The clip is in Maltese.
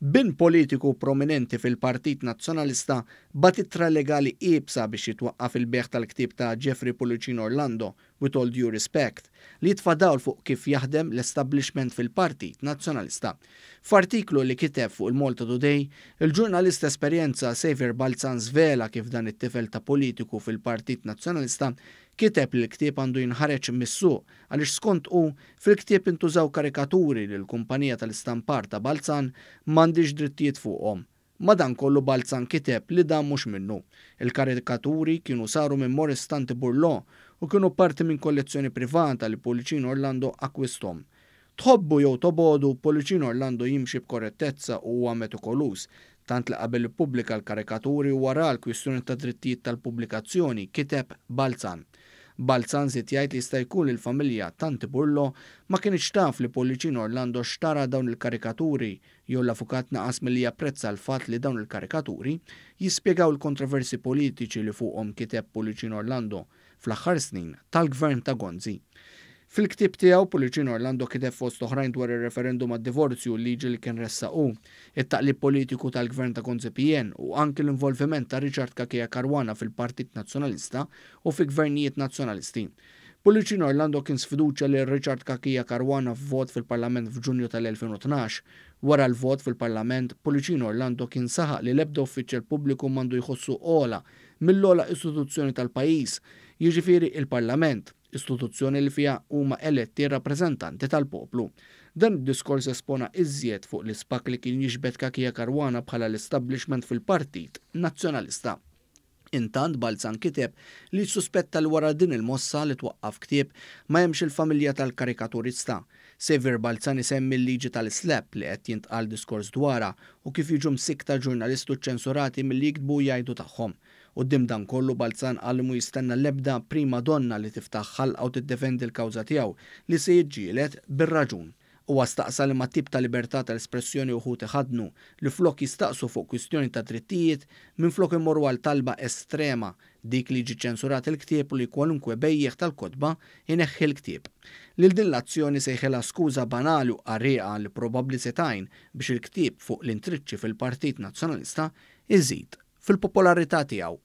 Bin politiku prominenti fil-Partit Nazzjonalista batitra legali iebsa biex jitwaqqaf il-beħ tal-ktieb ta' Jeffrey Policino Orlando, with all due respect, li jitfadawl fuq kif jaħdem l-establishment fil-Partit Nazzjonalista. F'artiklu li kiteb fuq il-Malta Today, il-ġurnalista esperjenza Xavier Balzan zvela kif dan it-tifel ta' politiku fil-Partit Nazzjonalista kiteb li l-ktieb għandu jinħareġ mis-suq għaliex skont fil-ktieb intużaw karikaturi li l-kumpanija tal-istampar ta' Balzan m'għandix drittijiet fuqhom. Madankollu Balzan kiteb li dan mhux minnu. Il-karikaturi kienu saru minn Morris Tanti Burlo u kienu parti minn kollezzjoni privata li Policino Orlando akkwistom. Tħobbu jew tobodu, Policino Orlando jimxi b'korrettezza u huwa metikolus, tant li qabel ippubblika l-karikaturi u wara l-kwistjoni ta' drittijiet tal-pubblikazzjoni kiteb Balzan. Balzan żied jgħid li jista' jkun il-familja Tanti Burlo ma kienx taf li Policino Orlando xtara dawn il-karikaturi jew l-avukat naqas milli japprezza l-fatt li dawn il-karikaturi jispjegaw il-kontroversi politiċi li fuqhom kiteb Policino Orlando fl-aħħar snin tal-gvern ta' Gonzi. Fil-ktieb tiegħu Policino Orlando kiteb fost oħrajn dwar ir-referendum għad-divorzju liġi li kien ressaqu, it-taqlib politiku tal-gvern ta' Gonzi PN u anke l-involviment ta' Richard Kakija Caruana fil-Partit Nazzjonalista u fi gvernijiet nazzjonalisti. Policino Orlando kien sfiduċja li Richard Kakija Caruana f'vot fil-Parlament f'Ġunju tal-2012. Wara l-vot fil-Parlament, Policino Orlando kien saħaq li l-ebda uffiċjal pubbliku m'għandu jħossu ola mill-ola istituzzjoni tal-pajjiż, jiġifieri il-Parlament, istituzzjoni li fiha huma eletti rappreżentanti tal-poplu. Dan id-diskors espona iżjed fuq l-ispak li kien jiġbed Kakija Caruana bħala l-establishment fil-Partit Nazzjonalista. Intant Balzan kiteb li suspetta l wara din il-mossa li twaqqaf ktieb ma hemmx il-familja tal-karikaturista. Xavier Balzan isemmi l-liġi tal-slap li qed jintqal diskors dwarha u kif jiġu msikta ġurnalistu ċensurati milli jiktbu jgħidu tagħhom. Quddiem dan kollu Balzan qal mu jistenna l-ebda prima donna li tiftaħ ħalqa u tiddefendi l-kawża tiegħu li se jiġġieled bir-raġun. Huwa staqsa li mat-tip ta' libertà tal-espressjoni uħud iħadnu li flok jistaqsu fuq kwistjoni ta' drittijiet minflok imorru għal talba estrema dik li ġi ċensurat il-ktieb u li kwalunkwe bejjeħ tal-kotba ineħħi l-ktieb. Lil din l-azzjoni sejħela skuża banali u qarrieqa li probabbli setajn biex il-ktieb fuq l-intriċċi fil-Partit Nazzjonalista iżid fil-popolarità tiegħu.